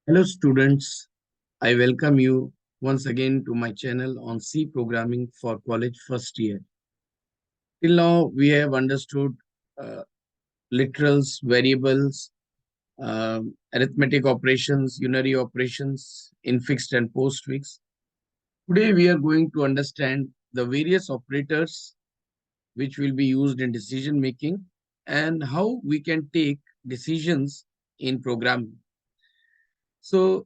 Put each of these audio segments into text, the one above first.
Hello students, I welcome you once again to my channel on C programming for college first year. Till now we have understood uh, literals, variables, arithmetic operations, unary operations, infixed and postfix. Today we are going to understand the various operators which will be used in decision making and how we can take decisions in programming. So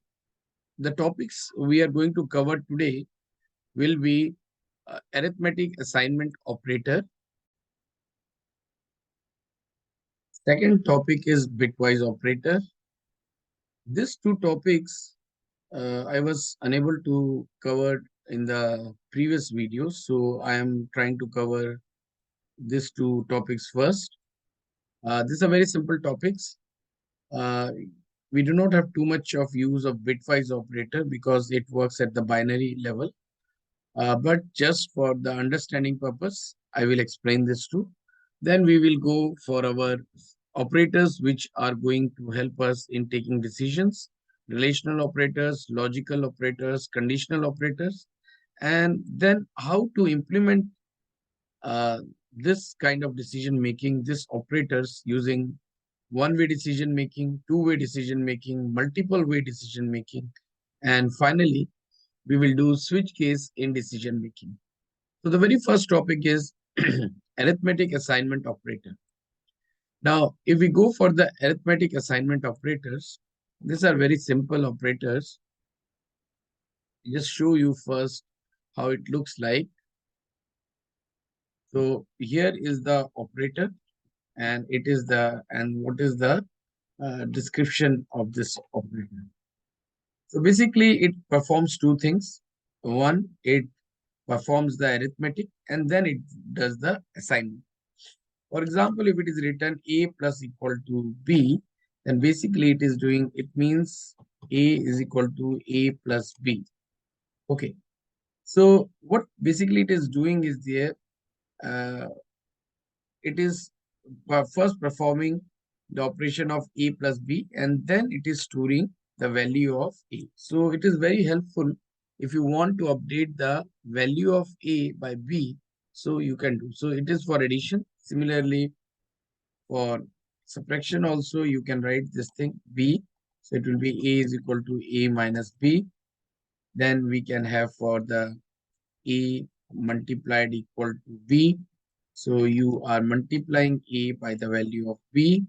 the topics we are going to cover today will be arithmetic assignment operator. Second topic is bitwise operator. These two topics I was unable to cover in the previous videos, so I am trying to cover these two topics first. These are very simple topics. Uh, we do not have too much of use of bitwise operator because it works at the binary level. But just for the understanding purpose, I will explain this too. Then we will go for our operators which are going to help us in taking decisions, relational operators, logical operators, conditional operators, and then how to implement uh, this kind of decision making, this operators using one-way decision making, two-way decision making, multiple way decision making, and finally, we will do switch case in decision making. So the very first topic is arithmetic assignment operator. Now, if we go for the arithmetic assignment operators, these are very simple operators. Just show you first how it looks like. So here is the operator and what is the description of this operator. So basically it performs two things. One, it performs the arithmetic and then it does the assignment. For example, if it is written a plus equal to b, then basically it means a is equal to a plus b. Okay. So what basically it is doing is uh, it is first performing the operation of a plus b and then it is storing the value of a. So it is very helpful if you want to update the value of a by b. So you can do. So it is for addition. Similarly, for subtraction also, you can write this thing b. So it will be a is equal to a minus b. Then we can have for the a multiplied equal to b. So you are multiplying a by the value of b.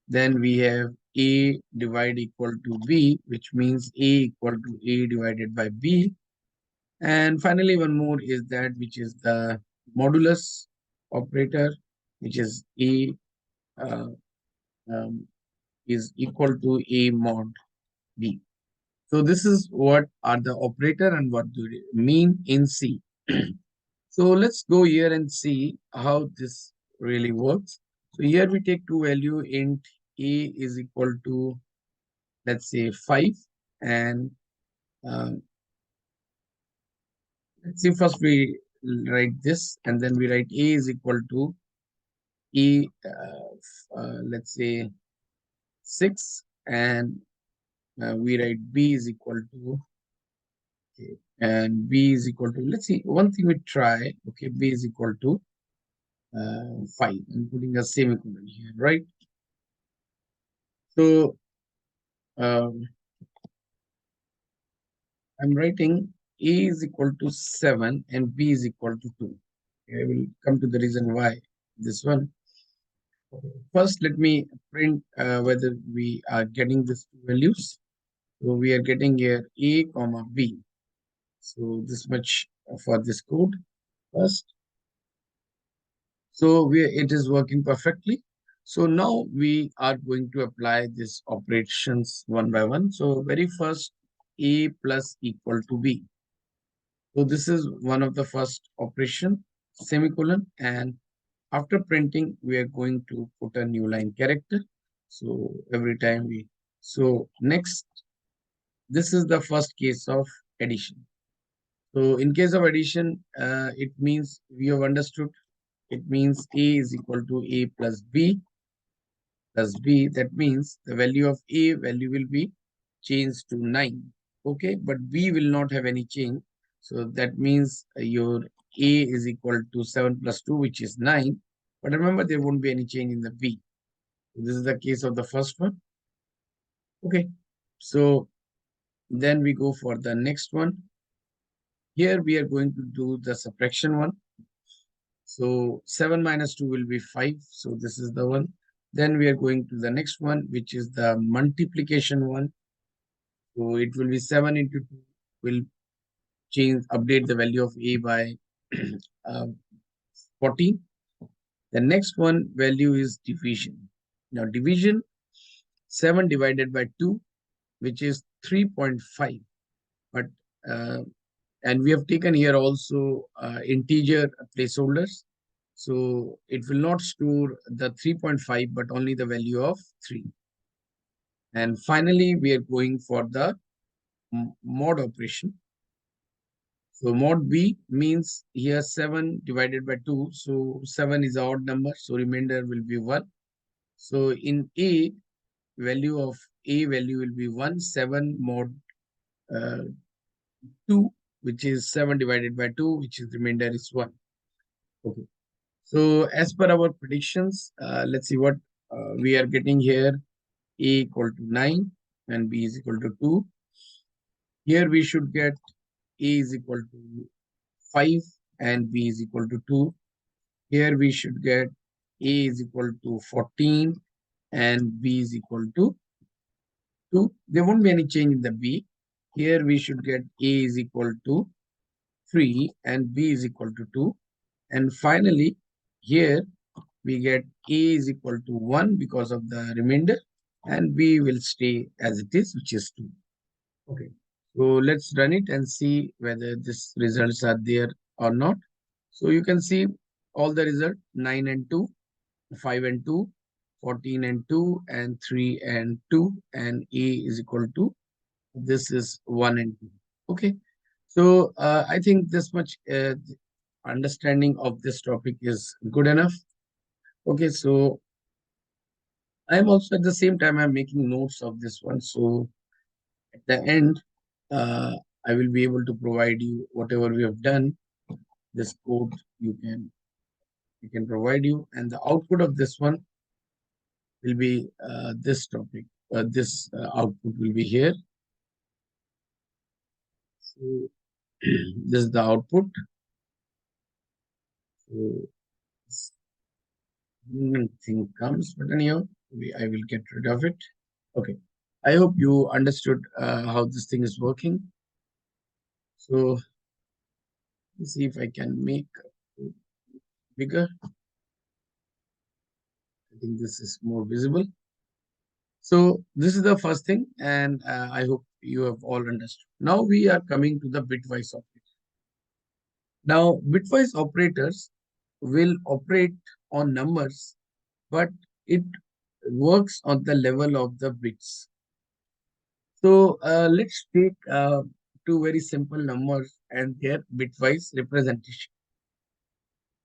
Then we have a divided equal to b, which means a equal to a divided by b. And finally, one more is that which is the modulus operator, which is a uh, um, is equal to a mod b. So this is what are the operator and what do they mean in C. So let's go here and see how this really works. So here we take two value int a is equal to, let's say, 5, and um, let's see, first we write this and then we write a is equal to a let's say 6, and we write b is equal to, okay, and b is equal to, let's see, one thing we try, okay, b is equal to 5. I'm putting a semicolon here, right? So um, I'm writing a is equal to 7 and b is equal to 2. I will come to the reason why this one. First, let me print whether we are getting these two values. So we are getting here a comma b. So this much for this code first. So it is working perfectly. So now we are going to apply these operations one by one. So very first, a plus equal to b. So this is one of the first operation, semicolon, and after printing, we are going to put a new line character. So every time so next, this is the first case of addition. So in case of addition, it means we have understood. It means a is equal to a plus b plus b. That means the value of a value will be change to 9. Okay, but B will not have any change. So that means your A is equal to 7 plus 2, which is 9. But remember, there won't be any change in the B. This is the case of the first one. Okay, so then we go for the next one. Here we are going to do the subtraction one. So 7 minus 2 will be 5. So this is the one. Then we are going to the next one, which is the multiplication one. So it will be 7 into 2 will update the value of A by uh, 14. The next one value is division. Now division, 7 divided by 2, which is 3.5. But and we have taken here also integer placeholders. So it will not store the 3.5, but only the value of 3. And finally, we are going for the mod operation. So mod B means here 7 divided by 2. So 7 is an odd number. So remainder will be 1. So in A, A value will be 1. 7 mod 2, which is 7 divided by 2, which is remainder is 1. Okay. So as per our predictions, let's see what we are getting here. A equal to 9 and B is equal to 2. Here we should get A is equal to 5 and B is equal to 2. Here we should get A is equal to 14 and B is equal to 2. There won't be any change in the B. Here we should get A is equal to 3 and B is equal to 2. And finally, here we get A is equal to 1 because of the remainder, and B will stay as it is, which is 2. Okay. So let's run it and see whether these results are there or not. So you can see all the result 9 and 2, 5 and 2, 14 and 2, and 3 and 2, and A is equal to this is 1 and 2. Okay. So I think this much understanding of this topic is good enough. Okay. So I'm also at the same time I'm making notes of this one. So at the end, uh, I will be able to provide you whatever we have done. This code you can provide you, and the output of this one will be this topic. This output will be here. So this is the output. So this thing comes, but anyhow, I will get rid of it. Okay. I hope you understood how this thing is working. So let's see if I can make it bigger. I think this is more visible. So this is the first thing, and I hope you have all understood. Now we are coming to the bitwise operator. Now bitwise operators will operate on numbers, but it works on the level of the bits. So let's take two very simple numbers and their bitwise representation.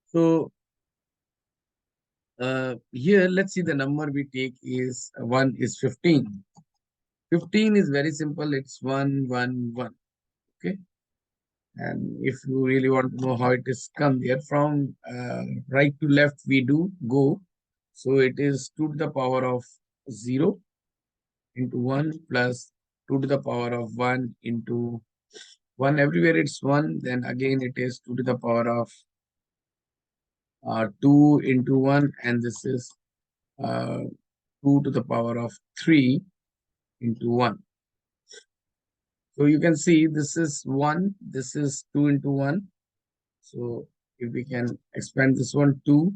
So here, let's see the number we take is 1 is 15. 15 is very simple. It's 1, 1, 1. Okay. And if you really want to know how it is come there from right to left, we do go. So it is 2 to the power of 0 into 1 plus 2 to the power of 1 into 1. Everywhere it's 1. Then again it is 2 to the power of 2 into 1. And this is uh, 2 to the power of 3 into 1. So you can see this is 1. This is 2 into 1. So if we can expand this one, 2.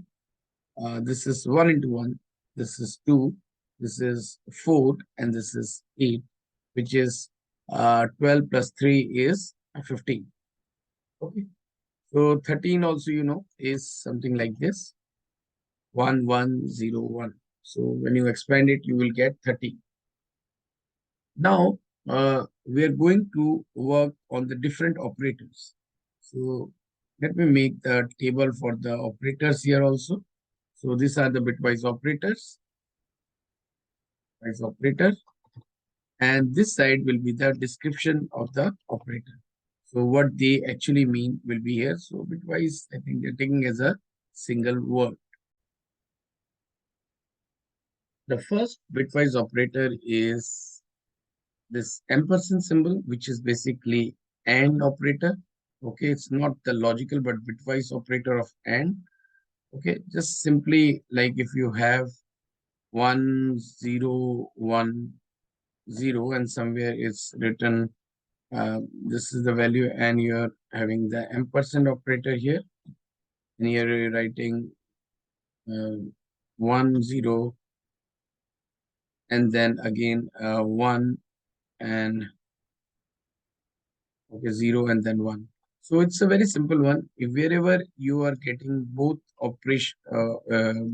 This is 1 into 1. This is 2. This is 4. And this is 8, which is 12 plus 3 is 15. Okay. So 13 also, you know, is something like this. 1, 1, 0, 1. So when you expand it, you will get 13. Now, we are going to work on the different operators. So let me make the table for the operators here also. So these are the bitwise operators. Bitwise operator. and this side will be the description of the operator. So what they actually mean will be here. So bitwise, I think they're taking as a single word. The first bitwise operator is this ampersand symbol, which is basically AND operator. Okay, it's not the logical but bitwise operator of AND. Okay, just simply like if you have 1 0 1 0 and somewhere it's written this is the value and you're having the ampersand operator here and you're writing 1 0 and then again 1 and okay 0 and then 1. So it's a very simple one. If wherever you are getting both operation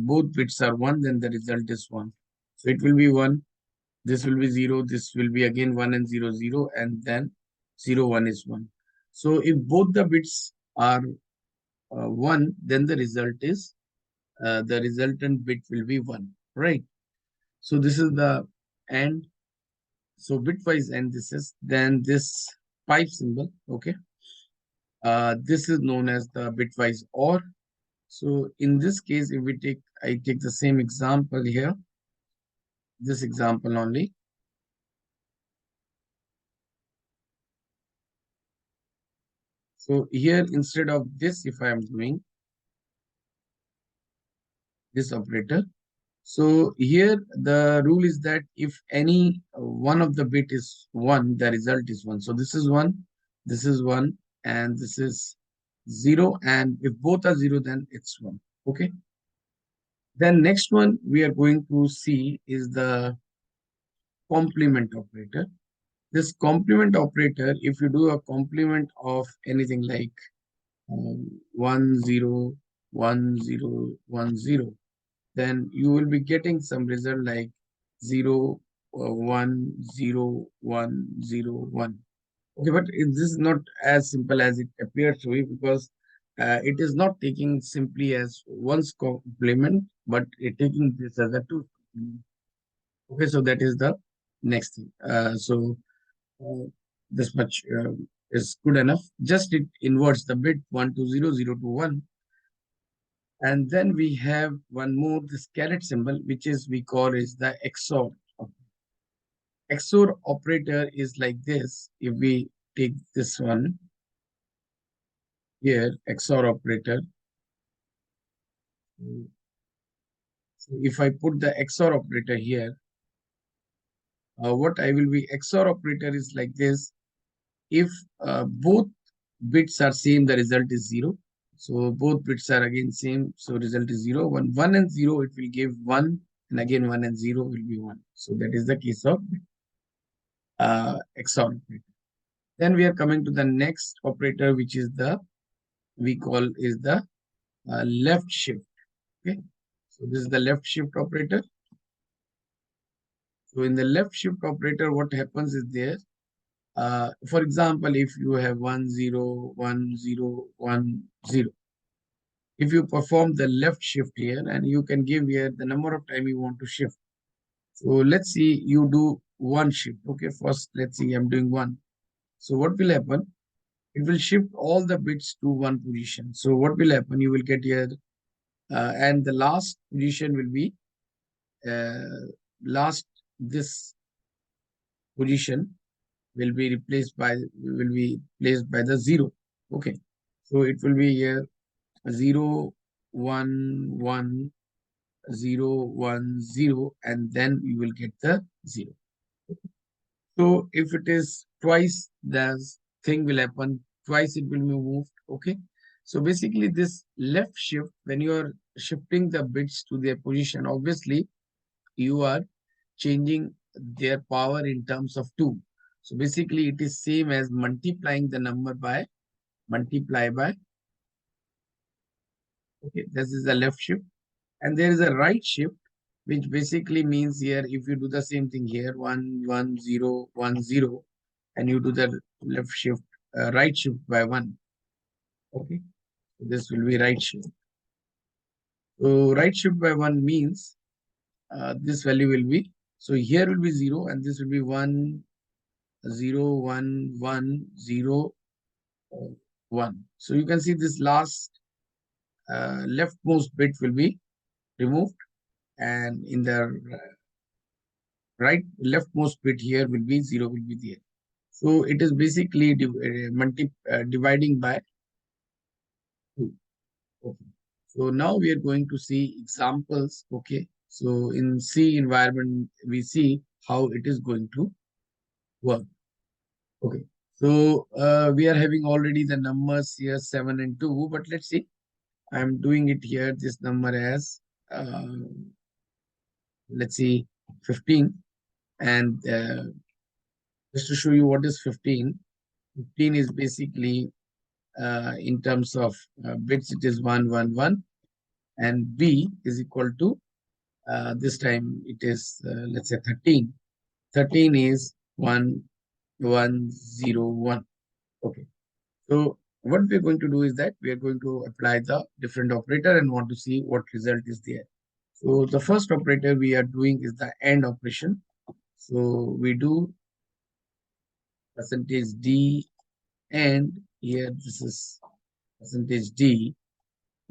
both bits are 1, then the result is 1. So it will be 1, this will be 0, this will be again 1 and 0 0 and then 0 1 is 1. So if both the bits are 1, then the result is the resultant bit will be 1, right? So this is the AND. So bitwise AND this is, then this pipe symbol, okay? This is known as the bitwise OR. So in this case, if we take, I take the same example here, this example only. So here, instead of this, if I am doing this operator, so here the rule is that if any one of the bit is 1, the result is 1. So this is 1, this is 1, and this is 0. And if both are 0, then it's 1. Okay. Then next one we are going to see is the complement operator. This complement operator, if you do a complement of anything like 1 0 1 0 1 0, then you will be getting some result like 0 1 0 1 0 1. Okay, but this is not as simple as it appears to be because it is not taking simply as one's complement, but it taking this as a two. Okay, so that is the next thing. Uh, this much is good enough. Just it inverts the bit 1 to 0 0 to 1. And then we have one more, this caret symbol, which is we call is the XOR. XOR operator is like this. If we take this one here, XOR operator. So if I put the XOR operator here, what I will be XOR operator is like this. If both bits are same, the result is 0. So both bits are again same, so result is 0. 1 and 0, it will give 1, and again 1 and 0 will be 1. So that is the case of XOR operator. Then we are coming to the next operator, which is the, we call is the left shift. Okay. So this is the left shift operator. So in the left shift operator, what happens is there, for example, if you have 1 0 1 0 1 0, if you perform the left shift here and you can give here the number of time you want to shift. So let's see, you do one shift. Okay, first let's see, I'm doing 1. So what will happen? It will shift all the bits to one position. So what will happen? You will get here, and the last position will be last this position will be placed by the 0. Okay, so it will be here 0 1 1 0 1 0, and then you will get the 0. So if it is twice, the thing will happen twice, it will be moved. Okay. So basically this left shift, when you are shifting the bits to their position, obviously you are changing their power in terms of 2. So basically it is same as multiplying the number by multiply by. Okay, this is the left shift. And there is a right shift, which basically means here, if you do the same thing here, 1 1 0 1 0, and you do the left shift, right shift by 1. Okay, so this will be right shift. So right shift by 1 means this value will be So here will be 0 and this will be 1, 0, 1, 1, 0, 1. So you can see this last leftmost bit will be removed, and in the right leftmost bit here will be 0 will be there. So it is basically dividing by 2. Okay. So now we are going to see examples. Okay. So in C environment, we see how it is going to work. Okay. So we are having already the numbers here 7 and 2, but let's see. I'm doing it here, this number as, let's see, 15. And just to show you what is 15, 15 is basically in terms of bits, it is 1, 1, 1. And B is equal to, this time it is, let's say 13. 13 is 1, 1, 0, 1. Okay. So what we're going to do is that we are going to apply the different operator and want to see what result is there. So the first operator we are doing is the AND operation. So we do percentage D, and here this is percentage D.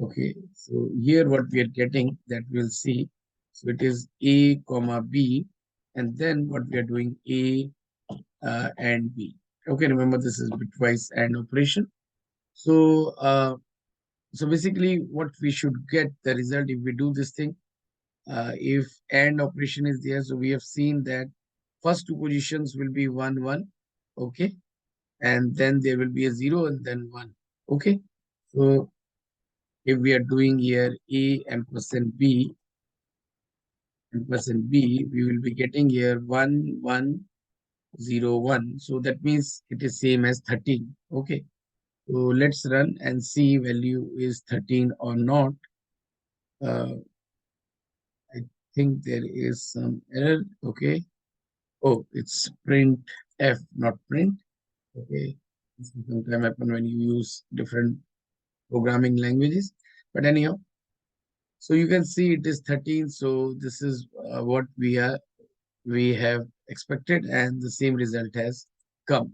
Okay, so here what we are getting, that we'll see. So it is A comma B, and then what we are doing A and B. Okay, remember this is bitwise AND operation. So so basically what we should get the result if we do this thing. If AND operation is there, so we have seen that first two positions will be 1, 1. Okay, and then there will be a 0 and then 1. Okay, so if we are doing here A and percent B and percent B, we will be getting here 1, 1, 0, 1. So that means it is same as 13. Okay, so let's run and see value is 13 or not. I think there is some error. Okay. Oh, it's print F, not print. Okay. This will sometime happen when you use different programming languages. But anyhow, so you can see it is 13. So this is what we have expected, and the same result has come.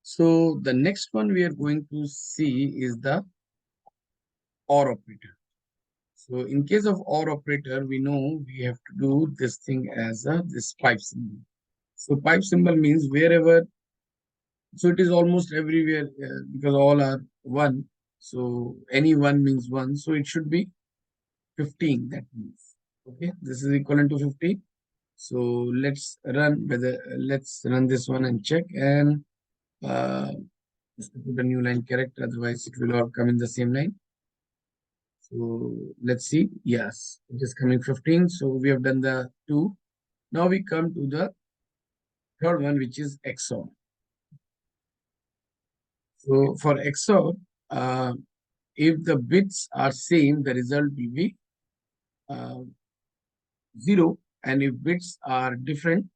So the next one we are going to see is the OR operator. So in case of OR operator, we know we have to do this thing as this pipe symbol. So pipe symbol means wherever, so it is almost everywhere because all are 1. So any 1 means 1. So it should be 15, that means. Okay, this is equivalent to 15. So let's run let's run this one and check, and just put a new line character, otherwise it will all come in the same line. So let's see. Yes, it is coming 15. So we have done the 2. Now we come to the third one, which is XOR. So for XOR, if the bits are same, the result will be uh, 0. And if bits are different,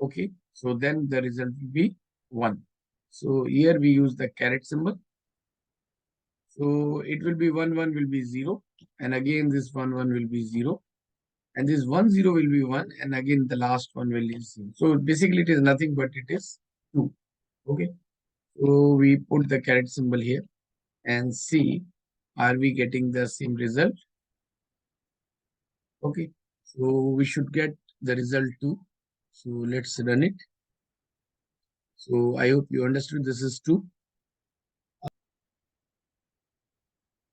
okay, so then the result will be 1. So here we use the caret symbol. So it will be 1, 1 will be 0. And again, this 1, 1 will be 0. And this 1, 0 will be 1. And again, the last one will be 0. So basically, it is nothing but it is 2. Okay. So we put the caret symbol here and see, are we getting the same result? Okay. So we should get the result 2. So let's run it. So I hope you understood this is 2.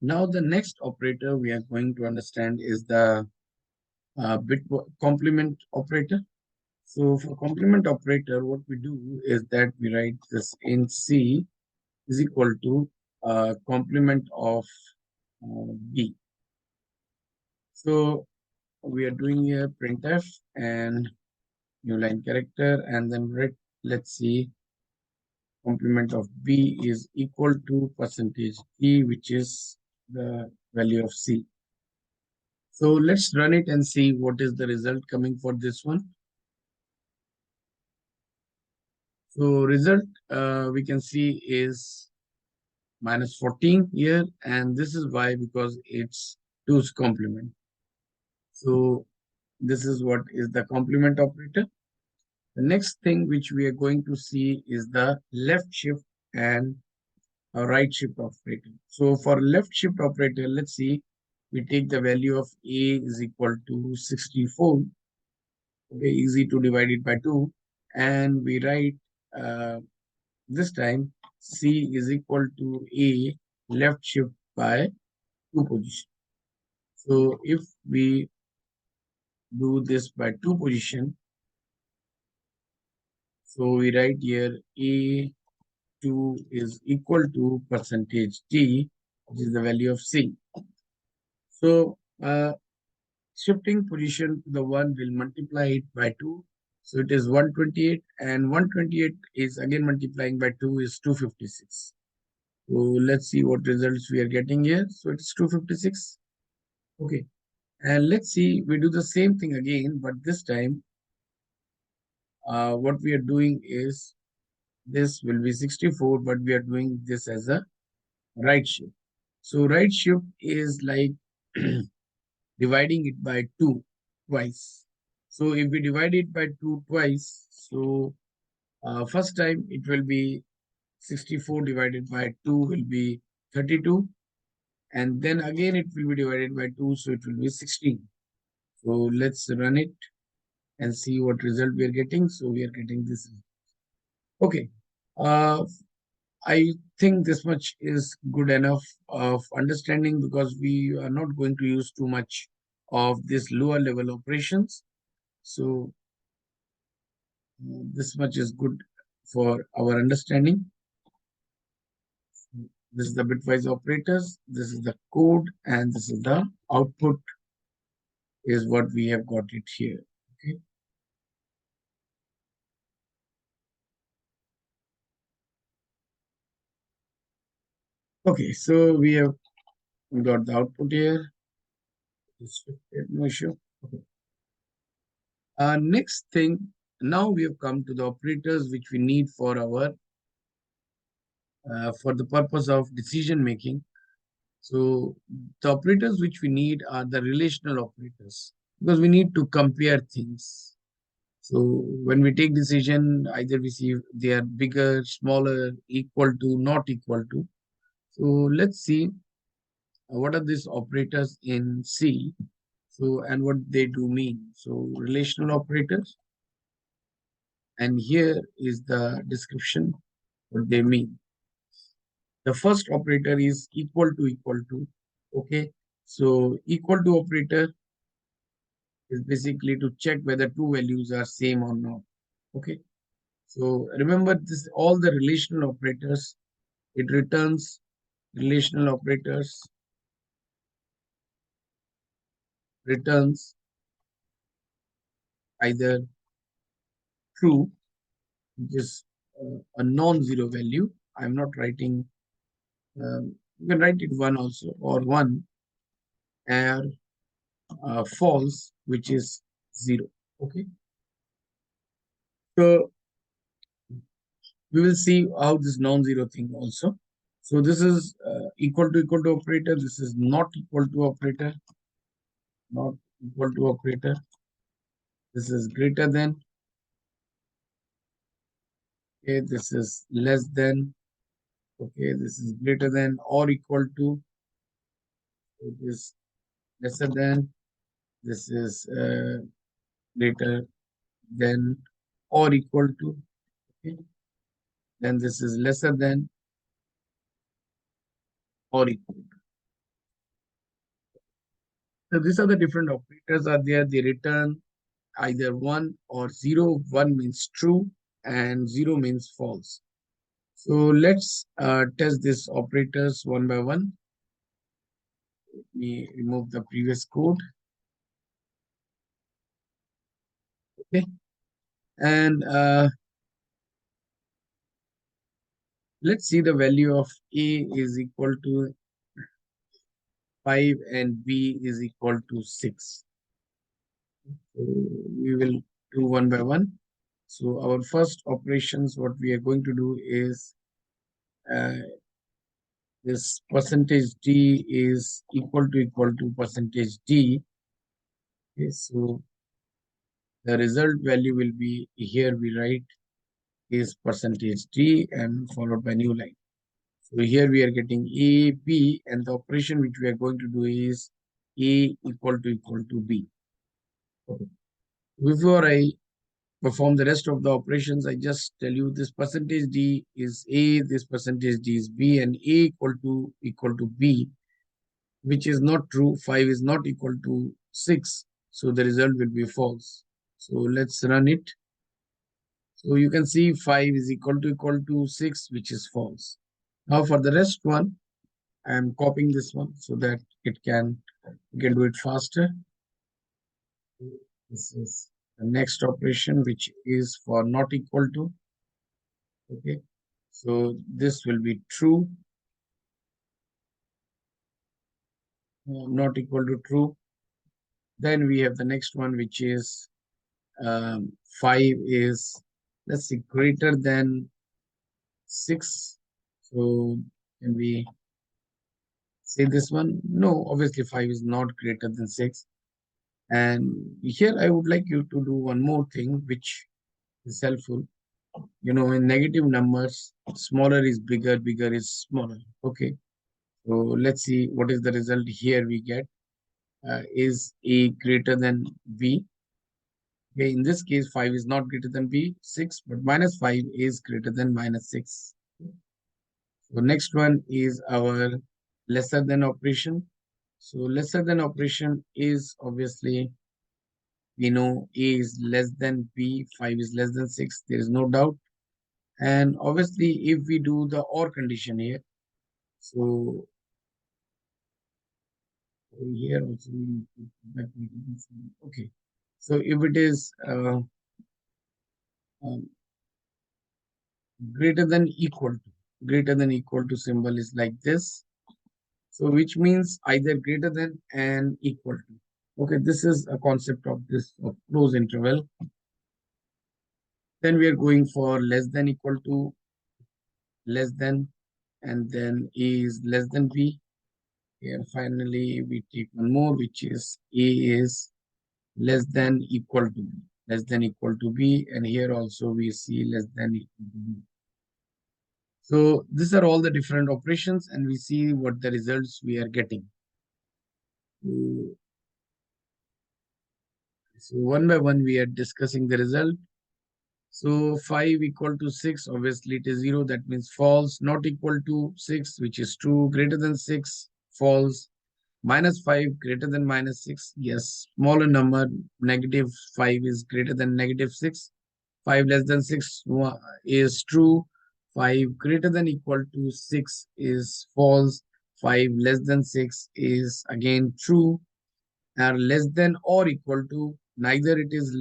Now the next operator we are going to understand is the bit complement operator. So for complement operator, what we do is that we write this in C is equal to complement of B. So we are doing here printf and new line character, and then let's see, complement of B is equal to percentage E, which is the value of C. So let's run it and see what is the result coming for this one. So result we can see is minus 14 here, and this is why, because it's 2's complement. So this is what is the complement operator. The next thing which we are going to see is the left shift and a right shift operator. So for left shift operator, let's see, we take the value of A is equal to 64. Okay, easy to divide it by 2. And we write this time C is equal to A left shift by 2 position. So if we do this by 2 position, so we write here A2 is equal to percentage T, which is the value of C. So shifting position to the 1 will multiply it by 2. So it is 128, and 128 is again multiplying by 2 is 256. So let's see what results we are getting here. So it's 256. Okay. And let's see, we do the same thing again, but this time what we are doing is this will be 64, but we are doing this as a right shift. So right shift is like dividing it by 2 twice. So if we divide it by 2 twice, so first time it will be 64 divided by 2 will be 32. And then again it will be divided by 2, so it will be 16. So let's run it and see what result we are getting. So we are getting this. Okay. Uh, I think this much is good enough of understanding, because we are not going to use too much of this lower level operations. So this much is good for our understanding. This is the bitwise operators. This is the code, and this is the output is what we have got it here. Okay. Okay, so we have got the output here. No issue. Okay. Next thing, now we have come to the operators which we need for our for the purpose of decision making. So the operators which we need are the relational operators, because we need to compare things. So when we take decision, either we see they are bigger, smaller, equal to, not equal to. So let's see what are these operators in C. So and what they do mean. So relational operators, and here is the description what they mean. The first operator is equal to equal to. Okay, so equal to operator is basically to check whether two values are same or not. Okay, so remember this, all the relational operators, it returns relational operators returns either true, which is a non-zero value. I'm not writing, you can write it one also, or one, and false, which is zero. Okay, so we will see how this non-zero thing also. So this is equal to operator. This is not equal to operator. Not equal to operator. This is greater than. Okay, this is less than. Okay, this is greater than or equal to. It is lesser than. This is greater than or equal to. Okay, then this is lesser than or equal to. So these are the different operators are there. They return either 1 or 0. 1 means true and 0 means false. So let's test these operators one by one. Let me remove the previous code. Okay. And let's see the value of A is equal to 5 and B is equal to 6. So we will do one by one. So our first operations, what we are going to do is uh, this percentage D is equal to percentage D. Okay, so the result value will be here we write is percentage D and followed by new line. So here we are getting A, B, and the operation which we are going to do is A equal to B. Okay. Before I perform the rest of the operations, I just tell you this percentage D is A, this percentage D is B, and A equal to B, which is not true. 5 is not equal to 6. So the result will be false. So let's run it. So you can see 5 is equal to 6, which is false. Now for the rest one, I am copying this one so that it can you can do it faster. This is the next operation, which is for not equal to. Okay, so this will be true, not equal to true. Then we have the next one, which is 5 is, let's see, greater than 6. So can we say this one? No, obviously 5 is not greater than 6. And here I would like you to do one more thing, which is helpful. You know, in negative numbers, smaller is bigger, bigger is smaller. Okay. So let's see what is the result here we get. Is A greater than B? Okay, in this case, 5 is not greater than B, 6, but minus 5 is greater than minus 6. So next one is our lesser than operation. So lesser than operation is obviously, we know A is less than B, 5 is less than 6. There is no doubt. And obviously, if we do the OR condition here, so here also okay. So if it is um, greater than equal to symbol is like this. So which means either greater than and equal to. Okay, this is a concept of this of close interval. Then we are going for less than equal to, less than, and then A is less than B. Here finally we take one more, which is A is less than equal to B. Less than equal to B, and here also we see less than equal to B. So these are all the different operations, and we see what the results we are getting. So one by one we are discussing the result. So 5 equal to 6, obviously it is 0, that means false. Not equal to 6, which is true. Greater than 6, false. Minus 5 greater than minus 6, yes. Smaller number, negative 5 is greater than negative 6. 5 less than 6 is true. 5 greater than equal to 6 is false. 5 less than 6 is again true. Are less than or equal to, neither it is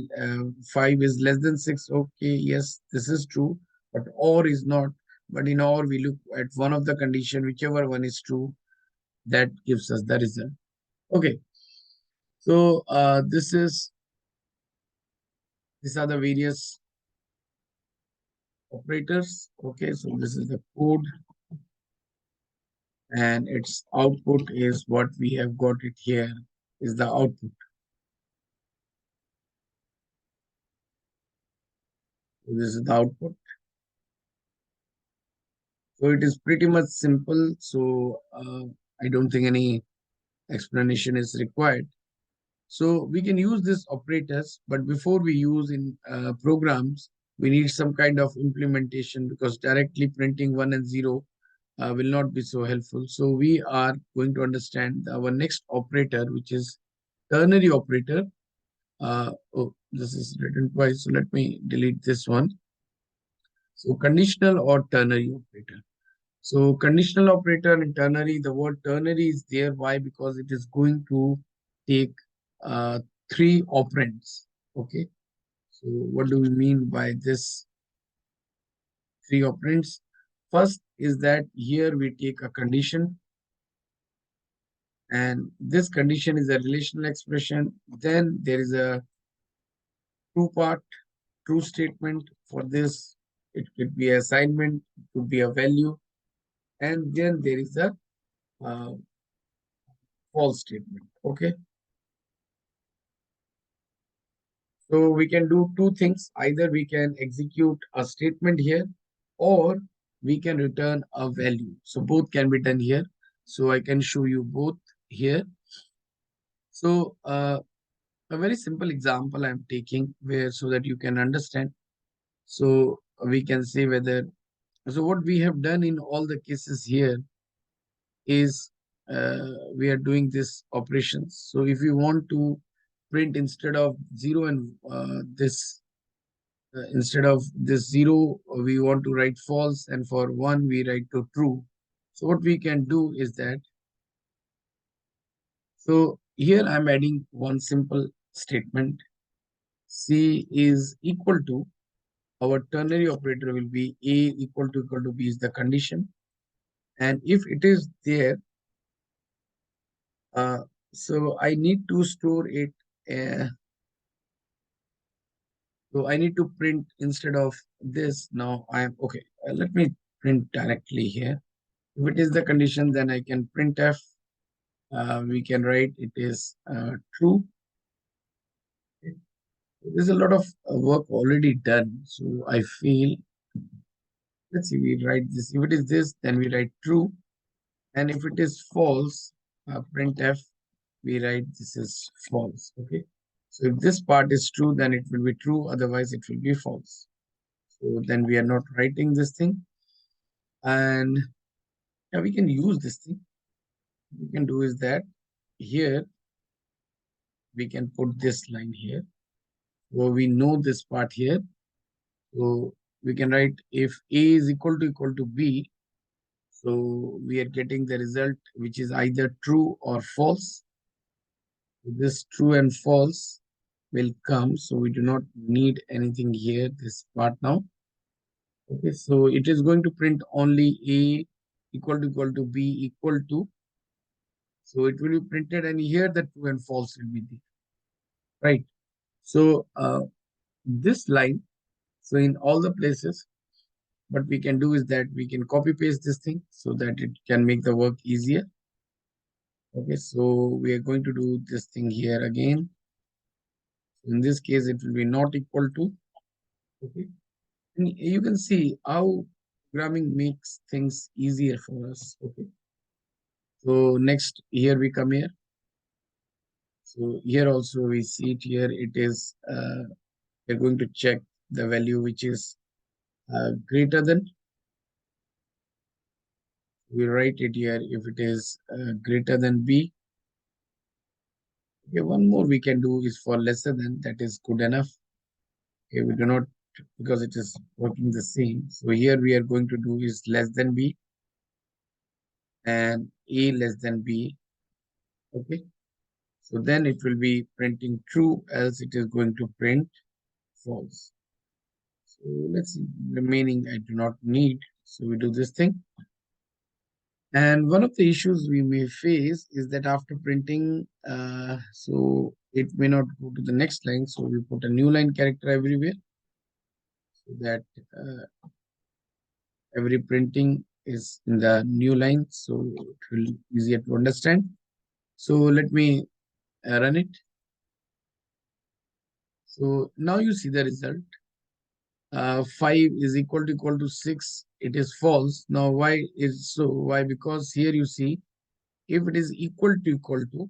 5 is less than 6. Okay, yes, this is true, but or is not. But in or we look at one of the condition, whichever one is true, that gives us the result. Okay, so these are the various operators. Okay, so this is the code, and its output is what we have got it here, is the output. So this is the output. So it is pretty much simple. So I don't think any explanation is required. So we can use these operators, but before we use in programs, we need some kind of implementation, because directly printing 1 and 0 will not be so helpful. So we are going to understand our next operator, which is ternary operator. Oh, this is written twice, so let me delete this one. So conditional or ternary operator. So conditional operator and ternary, the word ternary is there. Why? Because it is going to take uh, three operands. Okay. So what do we mean by this three operands? First is that here we take a condition, and this condition is a relational expression. Then there is a true part, true statement. For this, it could be assignment, it could be a value, and then there is a uh, false statement. Okay. So we can do two things. Either we can execute a statement here, or we can return a value. So both can be done here. So I can show you both here. So a very simple example I'm taking where so that you can understand. So we can say whether, so what we have done in all the cases here is we are doing this operations. So if you want to print instead of 0 and this instead of this 0 we want to write false, and for 1 we write to true. So what we can do is that, so here I'm adding one simple statement. C is equal to, our ternary operator will be A equal to B is the condition, and if it is there, uh, so I need to store it. uh, So I need to print instead of this. Now I am okay. Let me print directly here. If it is the condition, then I can print F. We can write it is true. Okay. There's a lot of work already done. So I feel, let's see, we write this. If it is this, then we write true. And if it is false, print F, we write this is false. Okay. So if this part is true, then it will be true. Otherwise, it will be false. So then we are not writing this thing. And yeah, we can use this thing. What we can do is that here we can put this line here. So we know this part here. So we can write if A is equal to B. So we are getting the result which is either true or false. So this true and false will come. So we do not need anything here, this part now. Okay, so it is going to print only A equal to B equal to. So it will be printed, and here the true and false will be there, right? So this line, so in all the places, what we can do is that we can copy paste this thing so that it can make the work easier. Okay, so we are going to do this thing here again. In this case, it will be not equal to. Okay, and you can see how programming makes things easier for us. Okay, so next here we come here. So here also we see it here. It is we're going to check the value which is greater than. We write it here if it is greater than B. Okay, one more we can do is for lesser than, that is good enough. Okay, we do not, because it is working the same. So here we are going to do is less than B and A less than B. Okay, so then it will be printing true, else it is going to print false. So let's see, remaining I do not need. So we do this thing. And one of the issues we may face is that after printing, so it may not go to the next line. So we put a new line character everywhere so that every printing is in the new line. So it will be easier to understand. So let me run it. So now you see the result. 5 is equal to 6. It is false. Now why is so? Why? Because here you see if it is equal to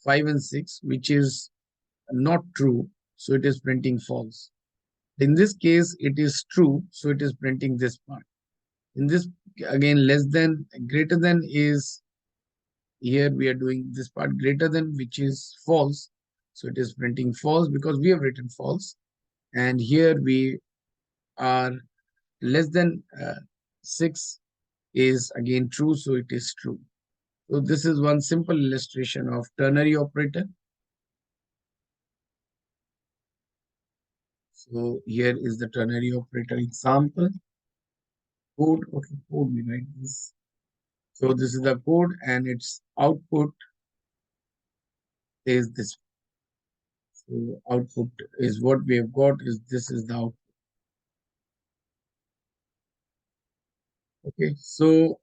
5 and 6, which is not true, so it is printing false. In this case, it is true, so it is printing this part. In this, again, less than, greater than is, here we are doing this part greater than, which is false. So it is printing false because we have written false. And here we are less than 6 is again true, so it is true. So this is one simple illustration of ternary operator. So here is the ternary operator example. Code, okay, code, we write this. So this is the code, and its output is this. So output is what we have got, is this is the output. Okay, so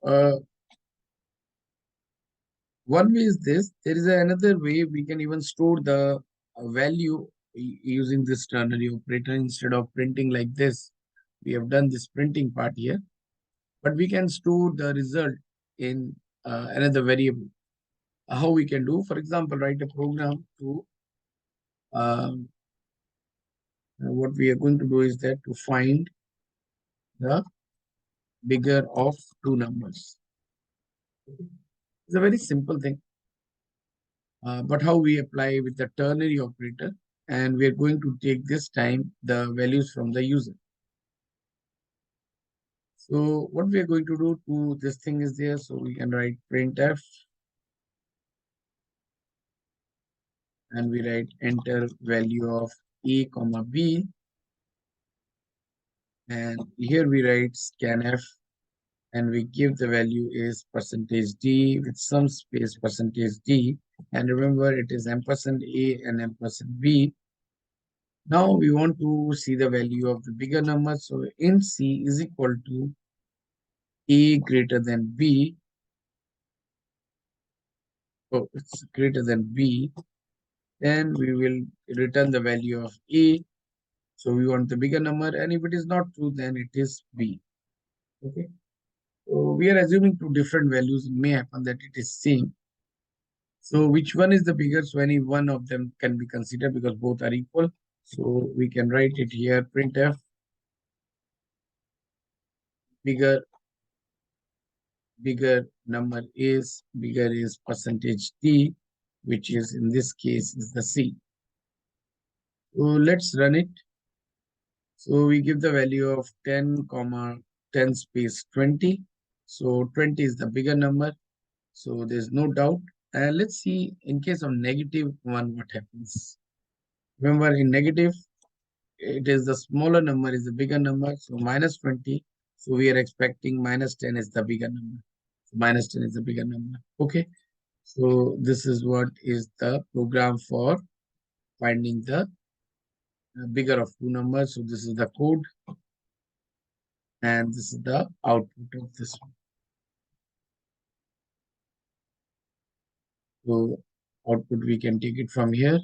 one way is this. There is another way we can even store the value using this ternary operator. Instead of printing like this, we have done this printing part here, but we can store the result in another variable. How we can do, for example, write a program to what we are going to do is that to find the bigger of two numbers. It's a very simple thing, but how we apply with the ternary operator, and we are going to take this time the values from the user. So what we are going to do to this thing is there, so we can write printf, and we write enter value of a comma b, and here we write scanf, and we give the value is percentage d with some space percentage d, and remember it is ampersand a and ampersand b. Now we want to see the value of the bigger number, so int c is equal to a greater than b. So it's greater than b, then we will return the value of a. So we want the bigger number, and if it is not true, then it is b. Okay. So we are assuming two different values. It may happen that it is same. So which one is the bigger? So any one of them can be considered because both are equal. So we can write it here, printf bigger number is bigger is percentage d, which is in this case is the c. So let's run it. So we give the value of 10 comma 10 space 20. So 20 is the bigger number. So there's no doubt. And let's see in case of negative one what happens. Remember in negative, it is the smaller number is the bigger number. So minus 20. So we are expecting minus 10 is the bigger number. So minus 10 is the bigger number. Okay. So this is what is the program for finding the bigger of two numbers. So this is the code, and this is the output of this one. So output we can take it from here.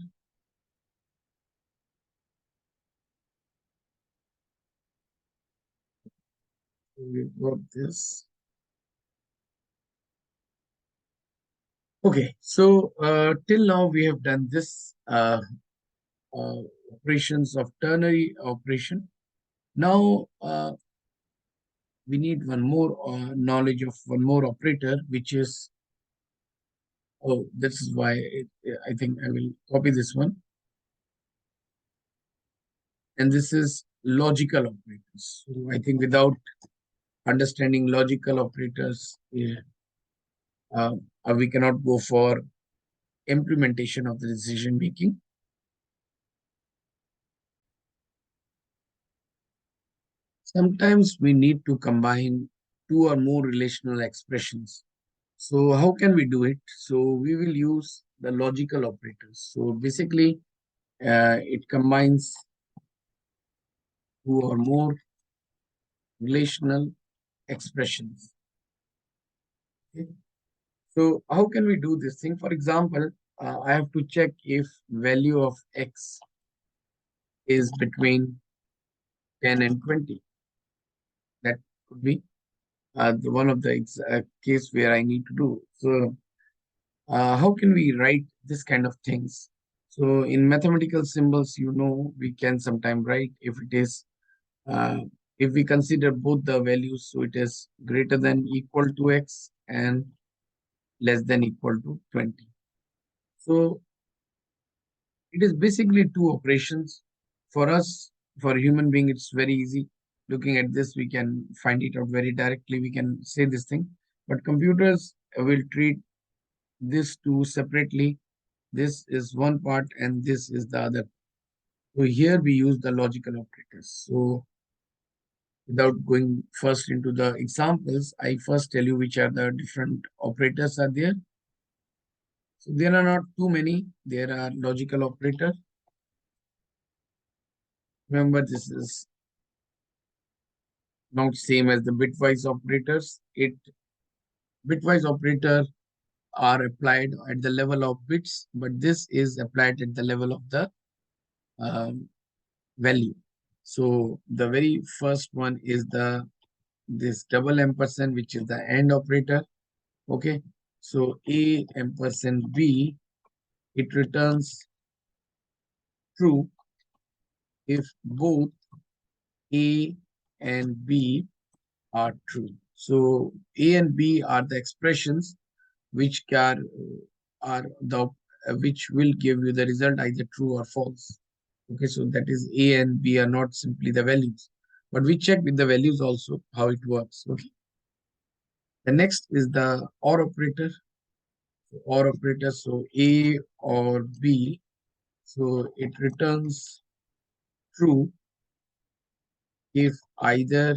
So we've got this. Okay, so till now we have done this operations of ternary operation. Now we need one more knowledge of one more operator, which is, oh, this is why I think I will copy this one. And this is logical operators. So I think without understanding logical operators, uh, we cannot go for implementation of the decision making. Sometimes we need to combine two or more relational expressions. So how can we do it? So we will use the logical operators. So basically, it combines two or more relational expressions. Okay. So how can we do this thing? For example, I have to check if value of x is between 10 and 20. That could be one of the case where I need to do. So how can we write this kind of things? So in mathematical symbols, we can sometimes write uh, if we consider both the values, so it is greater than equal to x and less than equal to 20. So it is basically two operations. For us, for a human being, it's very easy. Looking at this, we can find it out very directly. We can say this thing, but computers will treat this two separately. This is one part and this is the other. So here we use the logical operators. So without going first into the examples, I first tell you which are the different operators are there. So there are not too many. There are logical operator. Remember, this is not same as the bitwise operators. Bitwise operator are applied at the level of bits, but this is applied at the level of the value. So the very first one is this double ampersand, which is the AND operator. Okay, so A ampersand B, it returns true if both A and B are true. So A and B are the expressions which are the which will give you the result either true or false. Okay, so that is A and B are not simply the values, but we check with the values also how it works. Okay. The next is the OR operator. OR operator, so A or B, so it returns true if either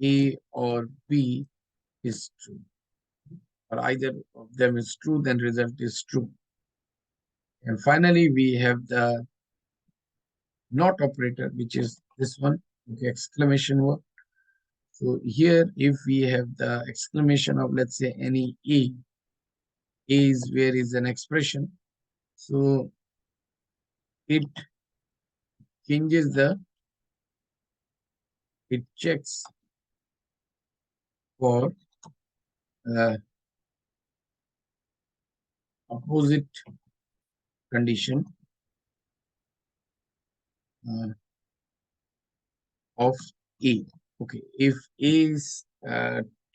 A or B is true, or either of them is true, then result is true. And finally, we have the NOT operator, which is this one, okay, exclamation mark. So here, if we have the exclamation of, let's say, any A is where is an expression. So it changes it checks for uh, opposite condition uh, of A. Okay, if A is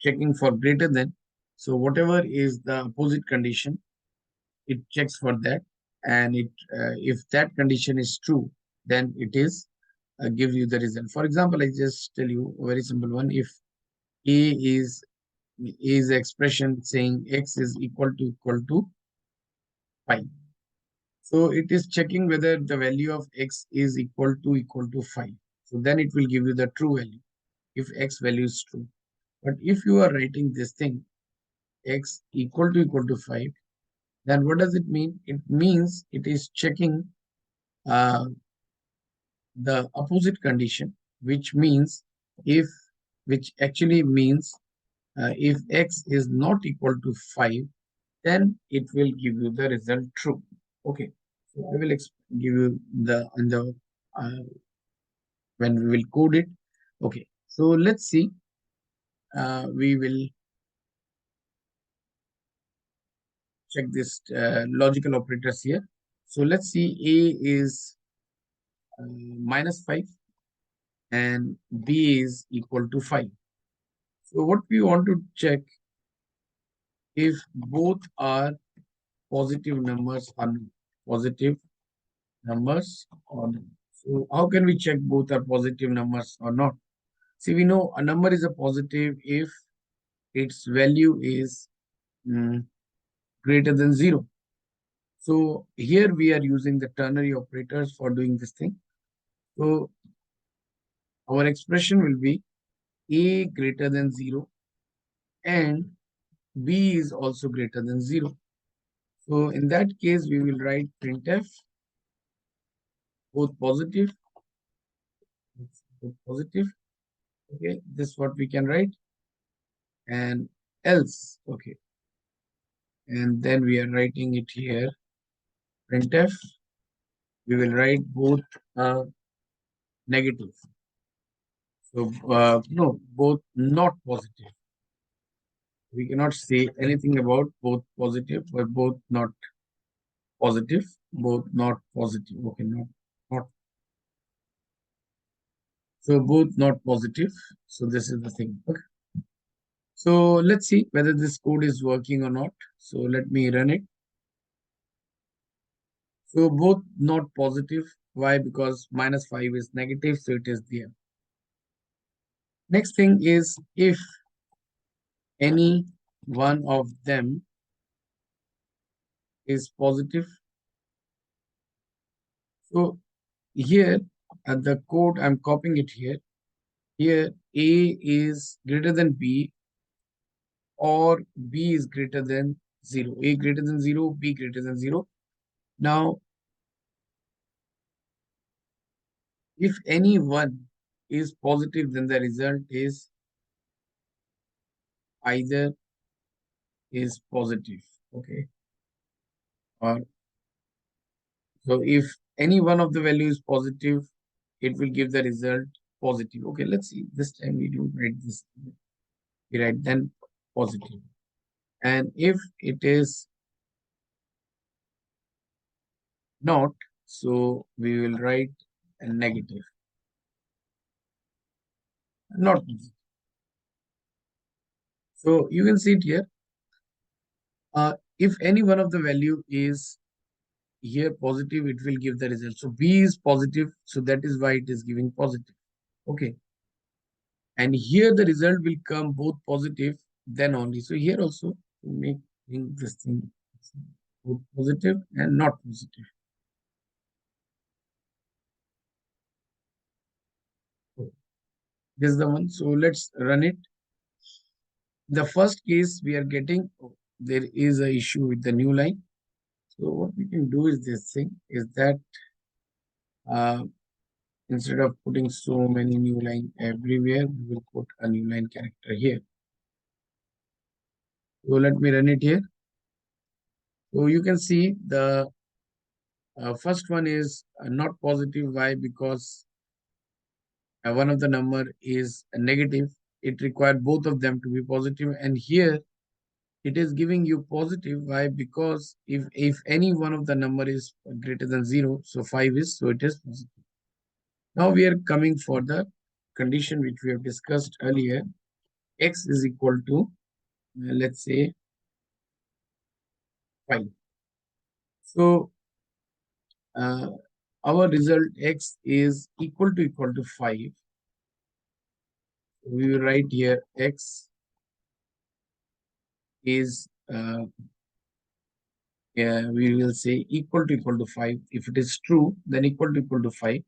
checking for greater than, so whatever is the opposite condition, it checks for that, and if that condition is true, then it is gives you the result. For example, I just tell you a very simple one. If A is expression saying x is equal to 5. So it is checking whether the value of x is equal to 5. So then it will give you the true value if x value is true. But if you are writing this thing, x equal to 5, then what does it mean? It means it is checking uh, the opposite condition, which means if, which actually means if x is not equal to 5, then it will give you the result true. Okay, so I will give you the when we will code it. Okay, so let's see. We will check this logical operators here. So let's see, A is minus 5 and B is equal to 5. So what we want to check if both are positive numbers or not. Positive numbers or not. So how can we check both are positive numbers or not? See, we know a number is a positive if its value is greater than 0. So here we are using the ternary operators for doing this thing. So our expression will be A greater than 0 and B is also greater than 0. So in that case, we will write printf, both positive, both positive. Okay, this is what we can write, and else. Okay, and then we are writing it here, printf. We will write both negative. So no, both not positive. We cannot say anything about both positive, but both not positive, both not positive. Okay, not. So both not positive. So this is the thing. Okay. So let's see whether this code is working or not. So let me run it. So both not positive. Why? Because minus 5 is negative, so it is there. Next thing is if any one of them is positive. So here at the code, I'm copying it here. Here A is greater than B or B is greater than 0. A greater than 0, B greater than 0. Now, if any one is positive, then the result is either is positive. Okay. Or so if any one of the value is positive, it will give the result positive. Okay, let's see. This time we don't write this. We write then positive. And if it is not, so we will write a negative. Not positive. So you can see it here. If any one of the value is here positive, it will give the result. So B is positive, so that is why it is giving positive. Okay. And here the result will come both positive, then only. So here also making this thing both positive and not positive. So this is the one. So let's run it. The first case we are getting, there is a issue with the new line. So what we can do is this thing is that uh, instead of putting so many new line everywhere, we will put a new line character here. So let me run it here. So you can see the first one is not positive. Why? Because one of the number is a negative. It required both of them to be positive, and here it is giving you positive. Why? Because if any one of the number is greater than 0, so 5 is, so it is positive. Now we are coming for the condition which we have discussed earlier. X is equal to let's say 5. So uh, our result X is equal to 5. We will write here X is we will say equal to 5. If it is true, then equal to 5.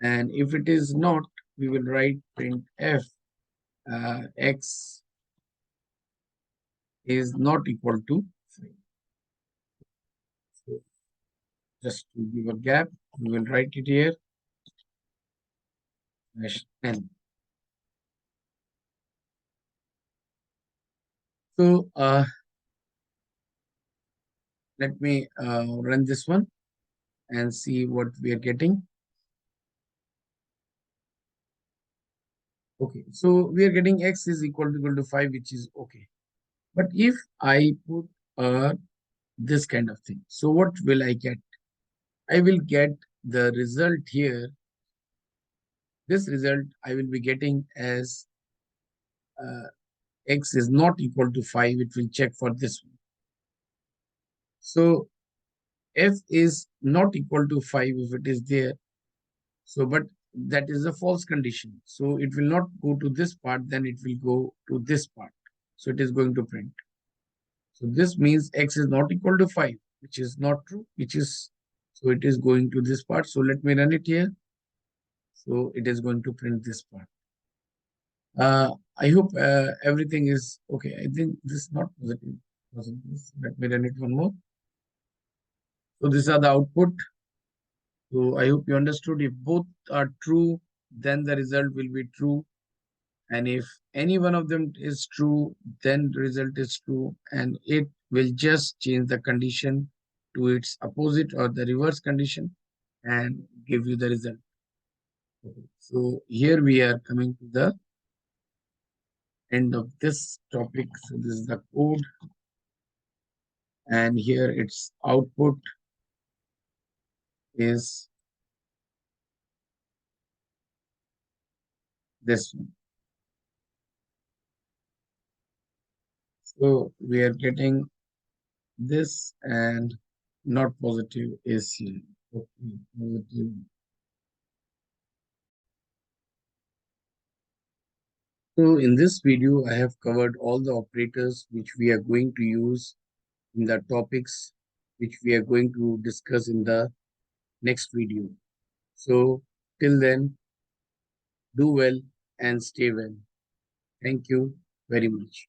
And if it is not, we will write print f X is not equal to 5. So just to give a gap, we will write it here -n. So let me run this one and see what we are getting. Okay, so we are getting X is equal to 5, which is okay. But if I put this kind of thing, so what will I get? I will get the result here. This result I will be getting as X is not equal to 5. It will check for this one. So F is not equal to 5 if it is there. So, but that is a false condition. So it will not go to this part, then it will go to this part. So it is going to print. So this means X is not equal to 5, which is not true, which is, so it is going to this part. So let me run it here. So it is going to print this part. I hope everything is okay. I think this is not positive. Let me run it one more. So these are the output. So I hope you understood. If both are true, then the result will be true. And if any one of them is true, then the result is true. And it will just change the condition to its opposite or the reverse condition and give you the result. Okay. So here we are coming to the end of this topic. So this is the code. And here its output is this one. So we are getting this and not positive is here. Okay, positive. So in this video, I have covered all the operators which we are going to use in the topics which we are going to discuss in the next video. So till then, do well and stay well. Thank you very much.